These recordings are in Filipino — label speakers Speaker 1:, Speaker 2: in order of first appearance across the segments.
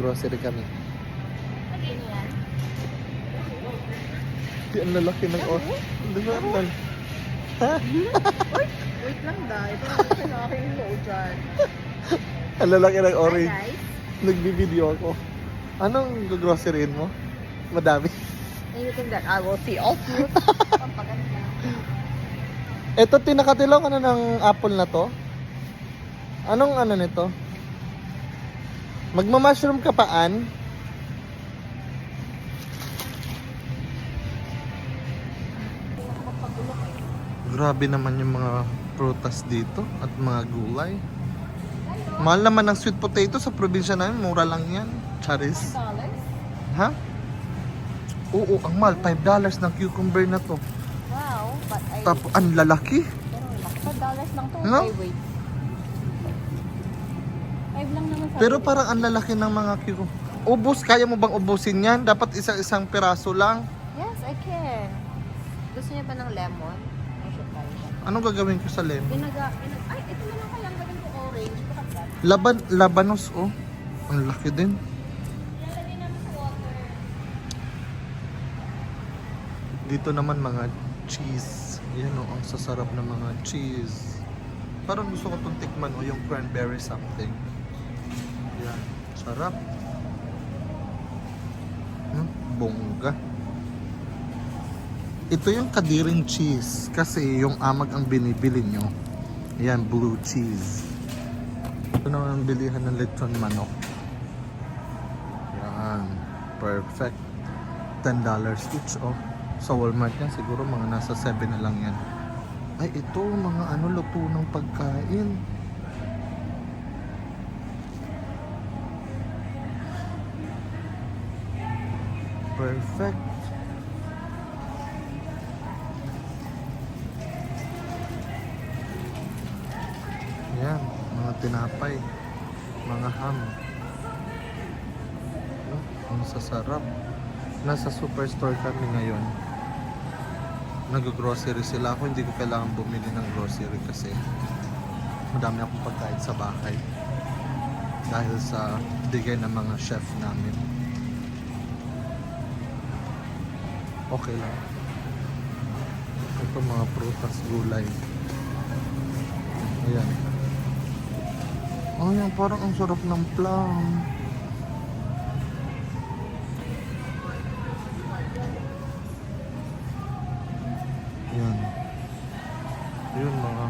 Speaker 1: Nag-grocery kami.
Speaker 2: Ano yan?
Speaker 1: Di, ang lalaki ng Di ba? Ha?
Speaker 2: Wait lang da. Ito na sa aking load dyan.
Speaker 1: Ang lalaki ng
Speaker 2: Hi
Speaker 1: orange.
Speaker 2: guys.
Speaker 1: Nagbibideo ako. Anong groceryin mo? Madami.
Speaker 2: Anything that I will see. All fruit. Pampaganda.
Speaker 1: Ito, tinakatilaw ka na ng apple na to? Anong ano nito? Magma-mushroom ka paan? Grabe naman yung mga prutas dito at mga gulay. Mahal naman ng sweet potato sa probinsya namin. Mura lang yan. Charis.
Speaker 2: $5?
Speaker 1: Ha? Oo, ang mahal. $5 ng cucumber na to.
Speaker 2: Wow. But I...
Speaker 1: Tapos, ang lalaki.
Speaker 2: $5 lang to.
Speaker 1: No?
Speaker 2: I wait. 5 lang naman sa
Speaker 1: Pero parang ang lalaki ng mga cucumber. Ubus, kaya mo bang ubusin yan? Dapat isang piraso lang.
Speaker 2: Yes, I can. Gusto niya pa ng lemon? I should try that.
Speaker 1: Anong gagawin ko sa lemon?
Speaker 2: Ay, ito naman kaya ang gawin ko orange. Look at that.
Speaker 1: Labanos, oh. Ang laki din.
Speaker 2: Ilalagay namin sa water.
Speaker 1: Dito naman mga cheese. Yan oh, ang sasarap ng mga cheese. Parang gusto ko itong tikman o yung cranberry something. Yan, sarap. Bongga. Ito yung kadiring cheese kasi yung amag ang binibili nyo. Yan, blue cheese. Ito naman ang bilihan ng lechon manok. Yan, perfect. $10 each, oh. Sa Walmart yan, siguro mga nasa 7 na lang yan. Ay, ito, mga ano, luto ng pagkain. Perfect. Yan, mga tinapay, mga ham. Ang sasarap. Nasa superstore kami ngayon. Nag-grocery sila ako. Hindi ko kailangan bumili ng grocery kasi madami akong pagkain sa bahay. Dahil sa bigay ng mga chef namin. Okay lang. Ito mga prutas, gulay. Ayan. Oh, yan, parang ang sarap ng plum. Yan. Yun, mga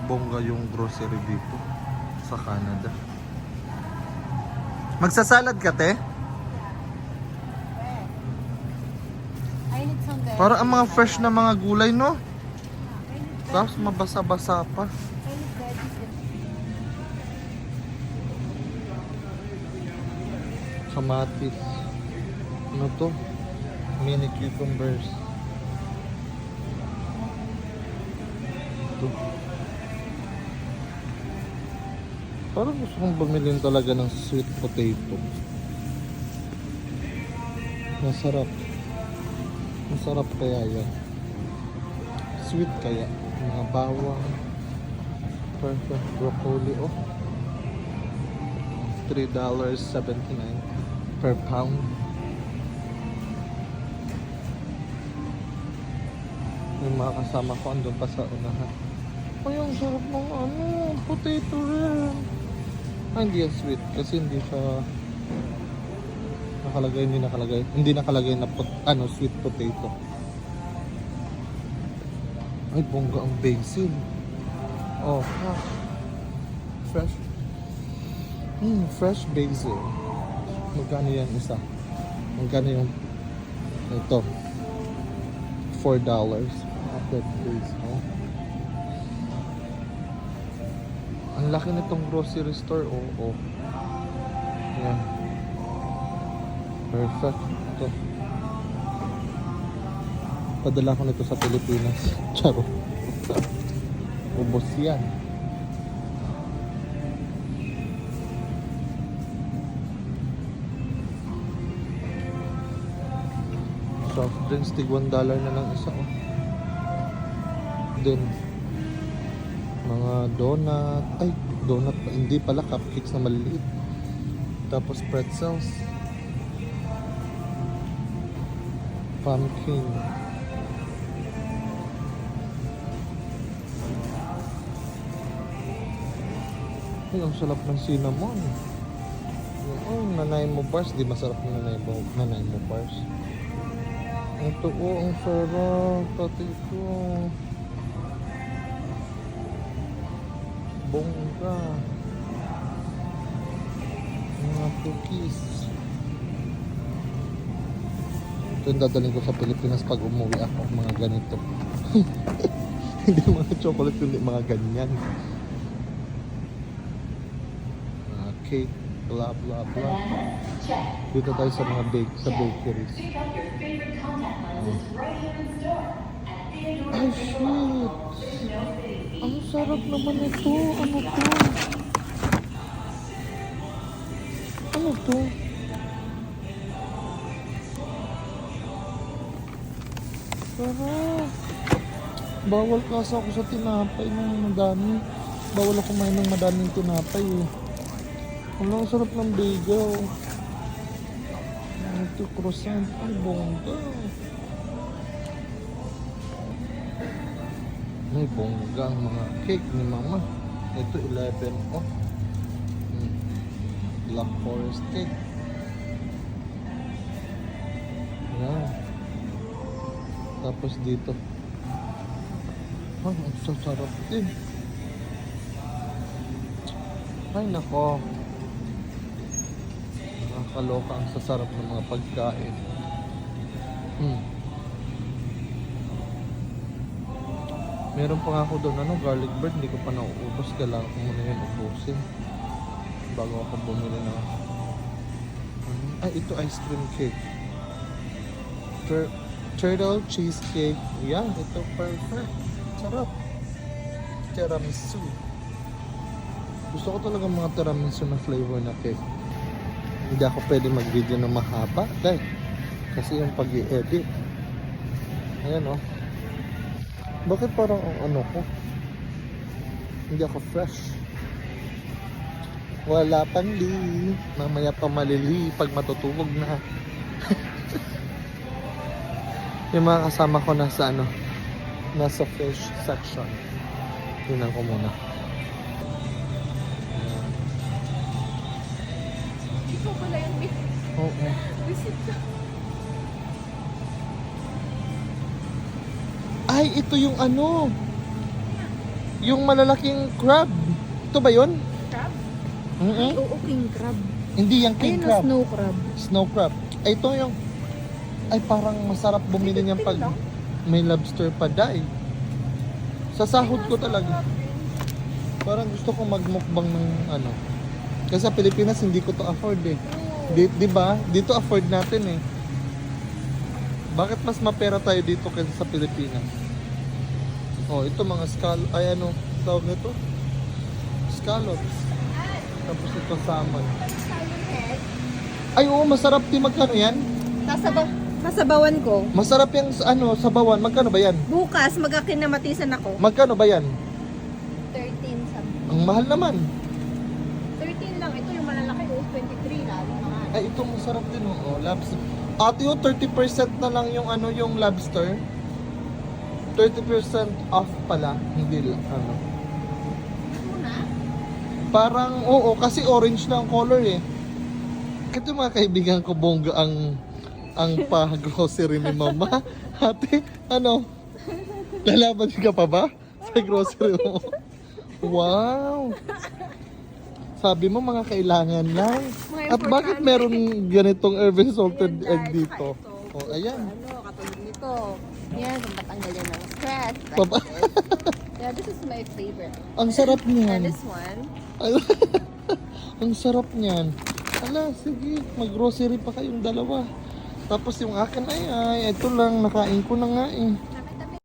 Speaker 1: bongga yung grocery dito sa Canada. Magsasalad ka, te?
Speaker 2: I need some veggies.
Speaker 1: Para ang mga fresh na mga gulay, no? Tapos mabasa-basa pa.
Speaker 2: I need veggies.
Speaker 1: Kamatis. Ano to? Mini cucumbers. Ito. Parang gusto kong bumili talaga ng sweet potato. Masarap. Masarap kaya yan. Sweet kaya. Mga bawang. Perfect broccoli. Oh. $3.79 per pound. Yung mga kasama ko andun pa sa unahan. Ay, ang sarap ng ano, potato rin. Ay, hindi yan sweet kasi hindi siya hindi nakalagay na sweet potato. Ay, bongga ang basil. Oh, fresh. Fresh basil. Magkano yan isa? Magkano yung ito? $4. Fresh basil. Ang laki nitong grocery store. Oh. Yan. Perfect. Ito. Padala ko nito sa Pilipinas. Charo. Ubos yan. Soft drinks, tig $1 na lang isa. Oh. Then, mga donut. Ay, donut pa. Hindi pala, cupcakes na maliliit. Tapos pretzels. Pumpkin. Ay, ang sarap ng cinnamon. Oh, nanay mo bars. Di masarap ng nanay mo bars. Ito ang sarap. Tatay ko. Bongga. Mga cookies. Ito yung dadalhin ko sa Pilipinas pag umuwi ako. Mga ganito. Hindi mga chocolate, kundi mga ganyan. Mga cake, blah blah blah. Dito tayo sa mga bakeries. Ay shit! Ang sarap naman ito. Ano to? Ano to? Sarap! Bawal kasi ako sa tinapay ng madami. Bawal ako kumain ng madaming tinapay eh. Ang sarap ng bagel. Ito croissant. Ay, bongga. May bongga ang mga cake ni mama. Ito 11. Oh. Black Forest cake. Yan. Tapos dito. Ang sasarap din. Ay nako. Nakakaloka ang sasarap ng mga pagkain. Meron pa nga ako doon, garlic bread, hindi ko pa nauubos. Kailangan ko muna yun ubusin bago ako bumili na. Ay, ito ice cream cake. Turtle cheesecake. Yan, ito perfect. Sarap. Tiramisu. Gusto ko talaga mga tiramisu na flavor na cake. Hindi ako pwede mag-video na mahaba dahil kasi yung pag-i-edit. Ayan oh. Bakit parang ang ano ko? Hindi ako fresh. Wala pang li. Mamaya pa malili pag matutulog na. Yung mga kasama ko nasa nasa fish section. Tingnan ko muna.
Speaker 2: Ikaw pala yung
Speaker 1: Oo.
Speaker 2: visit ka.
Speaker 1: Ay, ito yung yung malalaking crab. Ito ba yun?
Speaker 2: Crab?
Speaker 1: Oo,
Speaker 2: king crab.
Speaker 1: hindi yung king
Speaker 2: Ayun,
Speaker 1: crab.
Speaker 2: snow crab.
Speaker 1: Snow crab. Ay, ito yung... Ay, parang masarap bumili niyan pag may lobster pa dai. Sa sahod ko talaga. Parang gusto ko magmukbang ng Kasi sa Pilipinas hindi ko to afford eh. Di ba? Dito afford natin eh. Bakit mas mapera tayo dito kaysa sa Pilipinas? Oh, ito mga tawag nito? Scallops. Tapos ito salmon. Ay, oo, masarap din. Magkano yan?
Speaker 2: Sasabawan ko.
Speaker 1: Masarap yung sabawan. Magkano ba yan?
Speaker 2: Bukas, magkakinamatisan ako.
Speaker 1: Magkano ba yan?
Speaker 2: 13 something.
Speaker 1: Ang mahal naman.
Speaker 2: 13 lang. Ito yung malalaki. 23 lalo mga.
Speaker 1: Ay, ito masarap din oh. Lobster. Ate, 30% na lang yung yung lobster. 30% off pala. Hindi Parang, oo, kasi orange na ang color eh. Ito mga kaibigan ko, bongga ang pa-grocery ni mama. Ate, lalaban ka pa ba sa grocery mo? Wow! Sabi mo mga kailangan lang. At bakit meron ganitong Irving salted egg dito? Oh, ayan.
Speaker 2: Katulad nito. Yan, kung matanggal yan ng stress.
Speaker 1: Papa.
Speaker 2: Yeah, this is my favorite.
Speaker 1: Ang sarap
Speaker 2: And
Speaker 1: niyan.
Speaker 2: this one.
Speaker 1: Ang sarap niyan. Ala, sige, mag-grocery pa kayong dalawa. Tapos yung akin ay ito lang, nakain ko na nga eh.